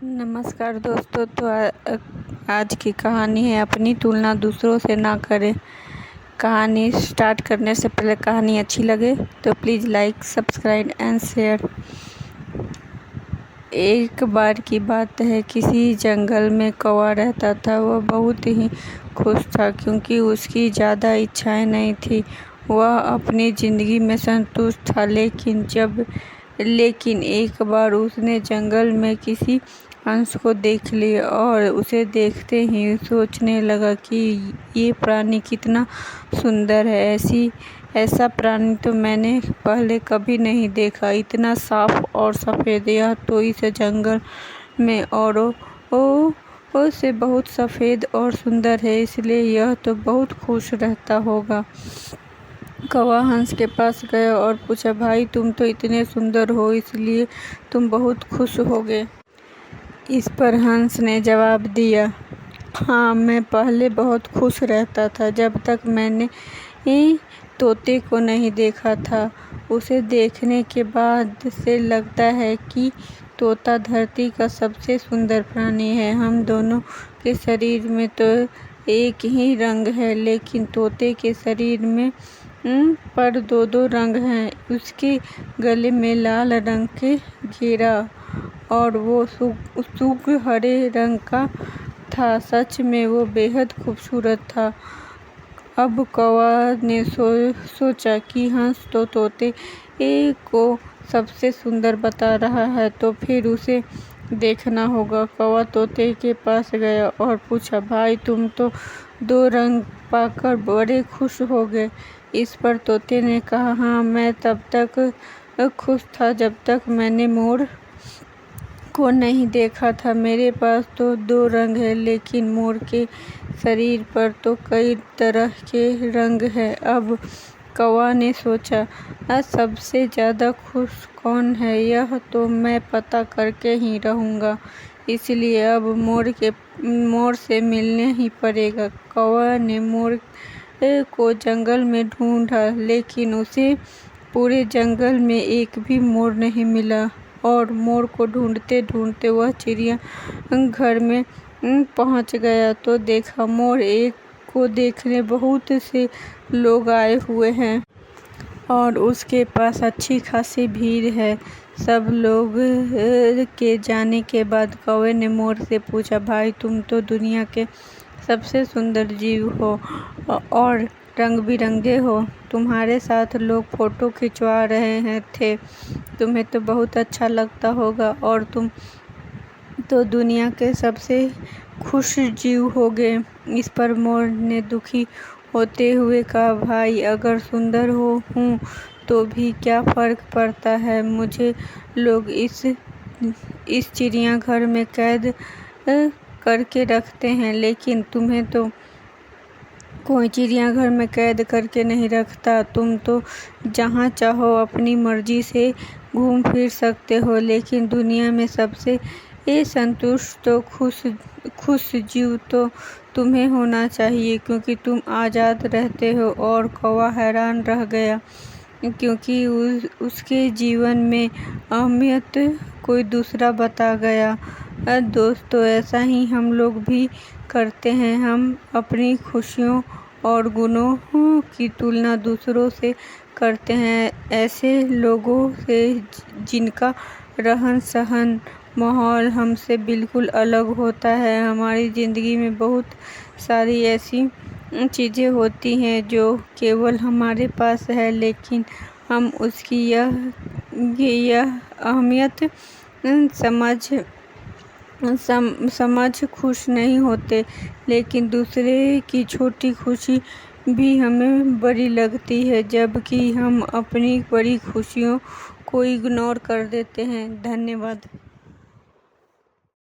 नमस्कार दोस्तों। तो आज की कहानी है अपनी तुलना दूसरों से ना करें। कहानी स्टार्ट करने से पहले कहानी अच्छी लगे तो please like, subscribe and share. एक बार की बात है, किसी जंगल में कौवा रहता था। वह बहुत ही खुश था क्योंकि उसकी ज़्यादा इच्छाएं नहीं थी। वह अपनी ज़िंदगी में संतुष्ट था। लेकिन एक बार उसने जंगल में किसी हंस को देख लिया और उसे देखते ही सोचने लगा कि ये प्राणी कितना सुंदर है। ऐसा प्राणी तो मैंने पहले कभी नहीं देखा। इतना साफ और सफ़ेद। यह तो इस जंगल में औरों से बहुत सफ़ेद और सुंदर है, इसलिए यह तो बहुत खुश रहता होगा। कौवा हंस के पास गया और पूछा, भाई तुम तो इतने सुंदर हो, इसलिए तुम बहुत खुश होगे। इस पर हंस ने जवाब दिया, हाँ, मैं पहले बहुत खुश रहता था जब तक मैंने तोते को नहीं देखा था। उसे देखने के बाद से लगता है कि तोता धरती का सबसे सुंदर प्राणी है। हम दोनों के शरीर में तो एक ही रंग है, लेकिन तोते के शरीर में पर दो रंग हैं। उसके गले में लाल रंग के घेरा और वो सुर्ख हरे रंग का था। सच में वो बेहद खूबसूरत था। अब कौवा ने सोचा कि हंस तो तोते को सबसे सुंदर बता रहा है, तो फिर उसे देखना होगा। कौवा तोते के पास गया और पूछा, भाई तुम तो दो रंग पाकर बड़े खुश हो गए। इस पर तोते ने कहा, हाँ, मैं तब तक खुश था जब तक मैंने मोर को नहीं देखा था। मेरे पास तो दो रंग है, लेकिन मोर के शरीर पर तो कई तरह के रंग हैं। अब कौवा ने सोचा, सबसे ज़्यादा खुश कौन है, यह तो मैं पता करके ही रहूँगा। इसलिए अब मोर से मिलने ही पड़ेगा। कौवा ने मोर को जंगल में ढूंढा, लेकिन उसे पूरे जंगल में एक भी मोर नहीं मिला। और मोर को ढूंढते ढूंढते वह चिड़िया घर में पहुंच गया तो देखा, मोर एक को देखने बहुत से लोग आए हुए हैं और उसके पास अच्छी खासी भीड़ है। सब लोग के जाने के बाद कौवे ने मोर से पूछा, भाई तुम तो दुनिया के सबसे सुंदर जीव हो और रंग बिरंगे हो। तुम्हारे साथ लोग फोटो खिंचवा रहे थे। तुम्हें तो बहुत अच्छा लगता होगा और तुम तो दुनिया के सबसे खुश जीव होगे। इस पर मोर ने दुखी होते हुए कहा, भाई अगर सुंदर हूँ तो भी क्या फ़र्क पड़ता है। मुझे लोग इस चिड़ियाघर में कैद करके रखते हैं, लेकिन तुम्हें तो कोई चिड़ियाघर में कैद करके नहीं रखता। तुम तो जहाँ चाहो अपनी मर्जी से घूम फिर सकते हो। लेकिन दुनिया में सबसे संतुष्ट तो खुश जीव तो तुम्हें होना चाहिए, क्योंकि तुम आज़ाद रहते हो। और कौवा हैरान रह गया क्योंकि उसके जीवन में अहमियत कोई दूसरा बता गया। दोस्तों, ऐसा ही हम लोग भी करते हैं। हम अपनी खुशियों और गुणों की तुलना दूसरों से करते हैं, ऐसे लोगों से जिनका रहन सहन, माहौल हमसे बिल्कुल अलग होता है। हमारी ज़िंदगी में बहुत सारी ऐसी चीज़ें होती हैं जो केवल हमारे पास है, लेकिन हम उसकी यह अहमियत समझ खुश नहीं होते। लेकिन दूसरे की छोटी खुशी भी हमें बड़ी लगती है, जबकि हम अपनी बड़ी खुशियों को इग्नोर कर देते हैं। धन्यवाद।